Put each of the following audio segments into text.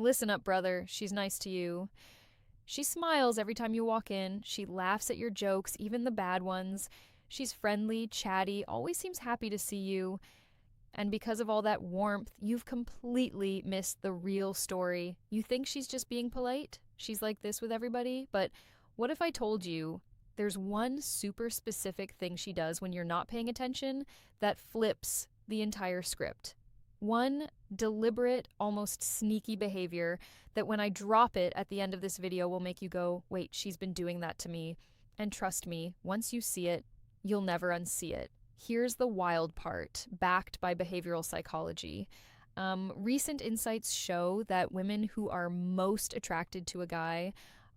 Listen up, brother. She's nice to you. She smiles every time you walk in. She laughs at your jokes, even the bad ones. She's friendly, chatty, always seems happy to see you. And because of all that warmth, you've completely missed the real story. You think she's just being polite? She's like this with everybody? But what if I told you there's one super specific thing she does when you're not paying attention that flips the entire script? One deliberate, almost sneaky behavior that when I drop it at the end of this video will make you go, wait, she's been doing that to me. And trust me, once you see it, you'll never unsee it. Here's the wild part, backed by behavioral psychology. Recent insights show that women who are most attracted to a guy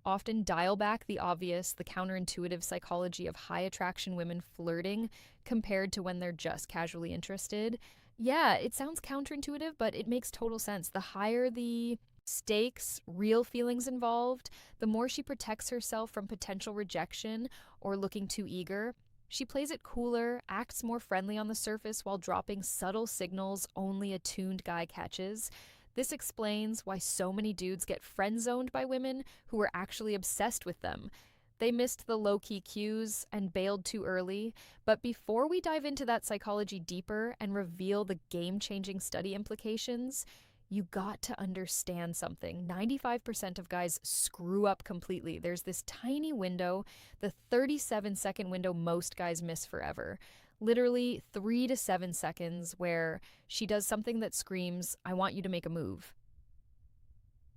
often dial back the obvious, the counterintuitive psychology of high attraction women flirting compared to when they're just casually interested. Yeah, it sounds counterintuitive, but it makes total sense. The higher the stakes, real feelings involved, the more she protects herself from potential rejection or looking too eager. She plays it cooler, acts more friendly on the surface while dropping subtle signals only a tuned guy catches. This explains why so many dudes get friend-zoned by women who were actually obsessed with them. They missed the low-key cues and bailed too early. But before we dive into that psychology deeper and reveal the game-changing study implications, you got to understand something. 95% of guys screw up completely. There's this tiny window, the 37-second window most guys miss forever. Literally 3 to 7 seconds where she does something that screams, I want you to make a move.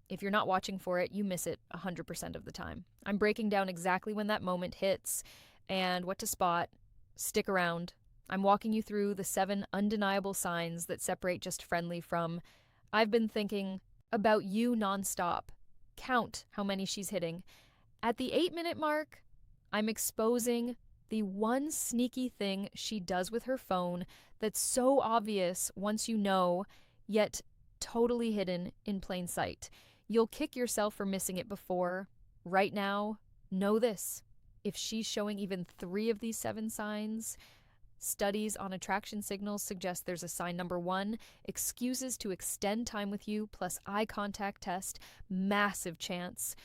If you're not watching for it, you miss it 100% of the time. I'm breaking down exactly when that moment hits and what to spot. Stick around. I'm walking you through the 7 undeniable signs that separate just friendly from I've been thinking about you nonstop. Count how many she's hitting. At the 8-minute mark, I'm exposing the one sneaky thing she does with her phone that's so obvious once you know, yet totally hidden in plain sight. You'll kick yourself for missing it before. Right now, know this. If she's showing even 3 of these 7 signs, studies on attraction signals suggest there's a sign number 1, excuses to extend time with you plus eye contact test, massive chance.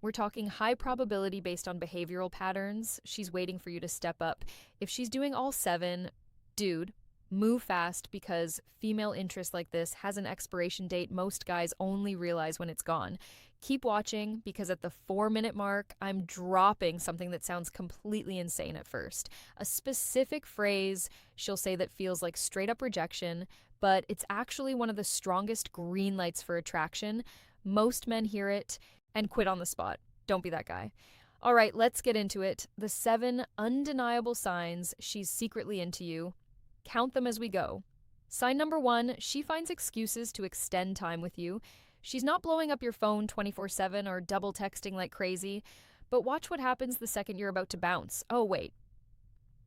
We're talking high probability based on behavioral patterns. She's waiting for you to step up. If she's doing all 7, dude, move fast because female interest like this has an expiration date most guys only realize when it's gone. Keep watching because at the 4-minute mark, I'm dropping something that sounds completely insane at first. A specific phrase she'll say that feels like straight up rejection, but it's actually one of the strongest green lights for attraction. Most men hear it and quit on the spot. Don't be that guy. All right, let's get into it. The 7 undeniable signs she's secretly into you. Count them as we go. Sign number 1, she finds excuses to extend time with you. She's not blowing up your phone 24/7 or double texting like crazy, but watch what happens the second you're about to bounce. Oh, wait.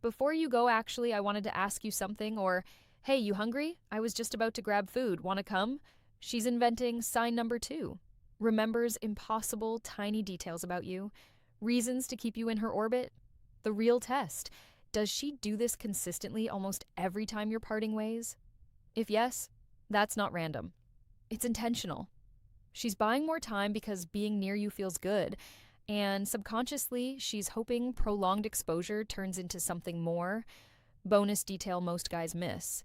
Before you go, actually, I wanted to ask you something, or, hey, you hungry? I was just about to grab food. Want to come? She's inventing sign number 2. Remembers impossible, tiny details about you. Reasons to keep you in her orbit. The real test. Does she do this consistently almost every time you're parting ways? If yes, that's not random. It's intentional. She's buying more time because being near you feels good, and subconsciously, she's hoping prolonged exposure turns into something more. Bonus detail most guys miss.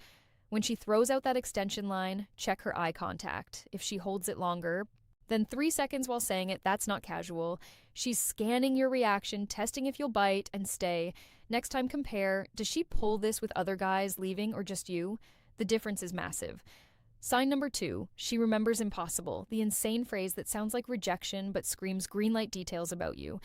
When she throws out that extension line, check her eye contact. If she holds it longer, then 3 seconds while saying it, that's not casual. She's scanning your reaction, testing if you'll bite and stay. Next time compare, does she pull this with other guys leaving or just you? The difference is massive. Sign number 2, she remembers impossible, the insane phrase that sounds like rejection but screams green light details about you.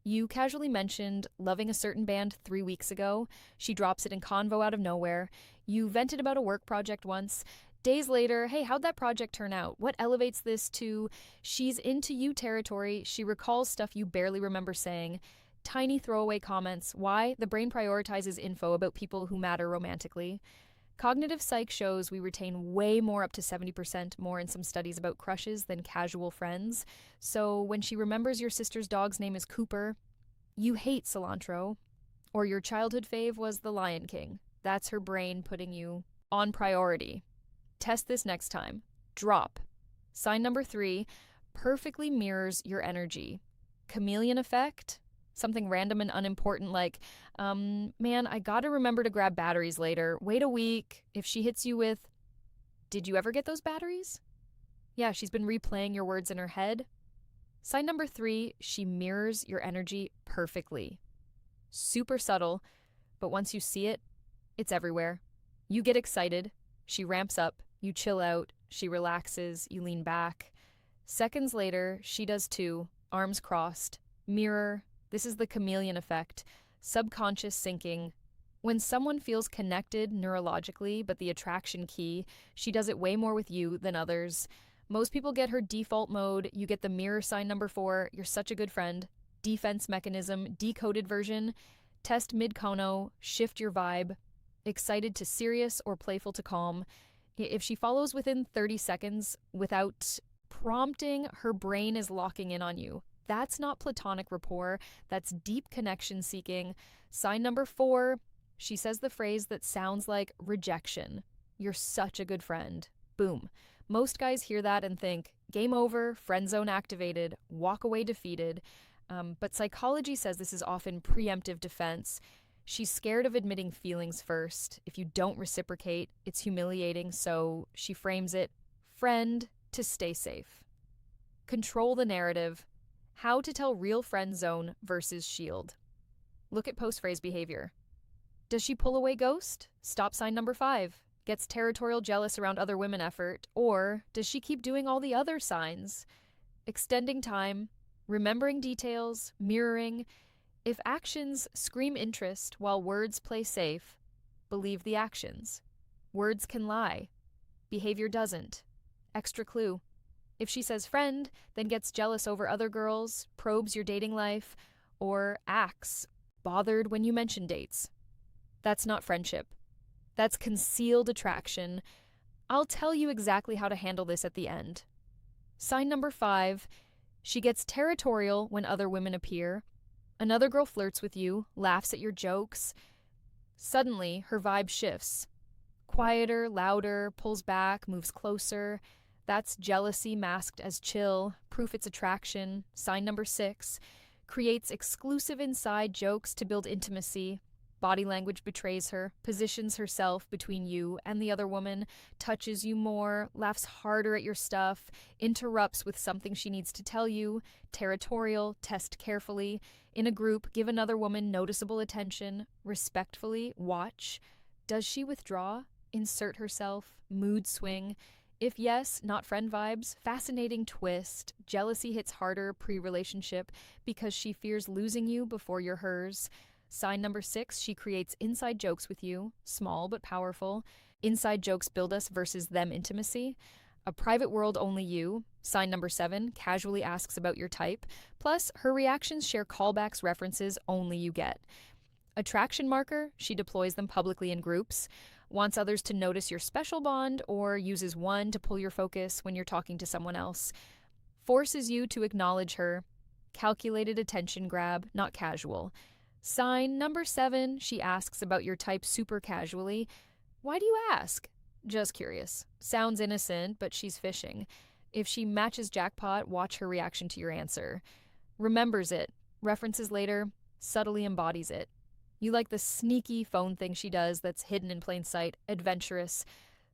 You casually mentioned loving a certain band 3 weeks ago. She drops it in convo out of nowhere. You vented about a work project once. Days later, hey, how'd that project turn out? What elevates this to she's into you territory? She recalls stuff you barely remember saying. Tiny throwaway comments. Why? The brain prioritizes info about people who matter romantically. Cognitive psych shows we retain way more, up to 70% more in some studies about crushes than casual friends. So when she remembers your sister's dog's name is Cooper, you hate cilantro. Or your childhood fave was The Lion King. That's her brain putting you on priority. Test this next time. Drop. Sign number 3, perfectly mirrors your energy. Chameleon effect? Something random and unimportant like, man, I gotta remember to grab batteries later. Wait a week. If she hits you with, did you ever get those batteries? Yeah, she's been replaying your words in her head. Sign number 3, she mirrors your energy perfectly. Super subtle, but once you see it, it's everywhere. You get excited, she ramps up, you chill out, she relaxes, you lean back. Seconds later, she does too, arms crossed. Mirror, this is the chameleon effect, subconscious syncing. When someone feels connected neurologically, but the attraction key, she does it way more with you than others. Most people get her default mode, you get the mirror sign number 4, you're such a good friend. Defense mechanism, decoded version, test mid-cono, shift your vibe. Excited to serious or playful to calm. If she follows within 30 seconds without prompting, her brain is locking in on you. That's not platonic rapport, that's deep connection seeking. Sign number 4, she says the phrase that sounds like rejection. You're such a good friend. Boom. Most guys hear that and think, game over, friend zone activated, walk away defeated. But psychology says this is often preemptive defense. She's scared of admitting feelings first. If you don't reciprocate, it's humiliating, so she frames it, friend, to stay safe. Control the narrative. How to tell real friend zone versus shield. Look at post-phrase behavior. Does she pull away ghost? Stop sign number 5. Gets territorial jealous around other women effort. Or does she keep doing all the other signs? Extending time, remembering details, mirroring. If actions scream interest while words play safe, believe the actions. Words can lie. Behavior doesn't. Extra clue. If she says friend, then gets jealous over other girls, probes your dating life, or acts bothered when you mention dates. That's not friendship. That's concealed attraction. I'll tell you exactly how to handle this at the end. Sign number 5, she gets territorial when other women appear. Another girl flirts with you, laughs at your jokes. Suddenly, her vibe shifts. Quieter, louder, pulls back, moves closer. That's jealousy masked as chill, proof it's attraction. Sign number 6, creates exclusive inside jokes to build intimacy. Body language betrays her, positions herself between you and the other woman, touches you more, laughs harder at your stuff, interrupts with something she needs to tell you. Territorial, test carefully. In a group, give another woman noticeable attention. Respectfully, watch. Does she withdraw? Insert herself? Mood swing? If yes, not friend vibes, fascinating twist. Jealousy hits harder pre-relationship because she fears losing you before you're hers. Sign number 6, she creates inside jokes with you, small but powerful. Inside jokes build us versus them intimacy. A private world only you. Sign number 7, casually asks about your type. Plus, her reactions share callbacks, references only you get. Attraction marker, she deploys them publicly in groups. Wants others to notice your special bond or uses one to pull your focus when you're talking to someone else. Forces you to acknowledge her. Calculated attention grab, not casual. Sign number 7, she asks about your type super casually. Why do you ask? Just curious. Sounds innocent, but she's fishing. If she matches jackpot, watch her reaction to your answer. Remembers it, references later, subtly embodies it. You like the sneaky phone thing she does that's hidden in plain sight, adventurous.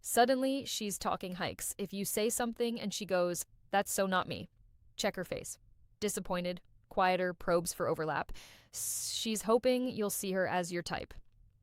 Suddenly, she's talking hikes. If you say something and she goes, that's so not me, check her face. Disappointed, quieter, probes for overlap. She's hoping you'll see her as your type.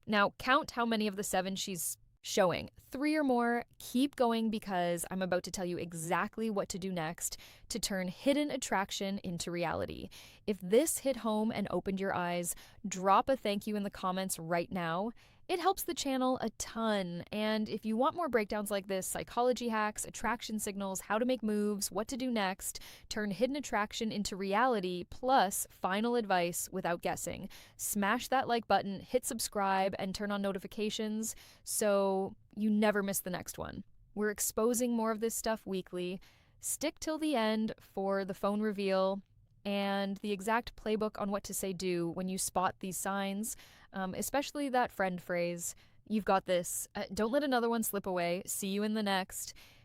Now, count how many of the 7 she's showing. 3 or more, keep going because I'm about to tell you exactly what to do next to turn hidden attraction into reality. If this hit home and opened your eyes, drop a thank you in the comments right now. It helps the channel a ton, and if you want more breakdowns like this, psychology hacks, attraction signals, how to make moves, what to do next, turn hidden attraction into reality, plus final advice without guessing, smash that like button, hit subscribe, and turn on notifications so you never miss the next one. We're exposing more of this stuff weekly. Stick till the end for the phone reveal and the exact playbook on what to say do when you spot these signs. Especially that friend phrase, you've got this. Don't let another one slip away. See you in the next.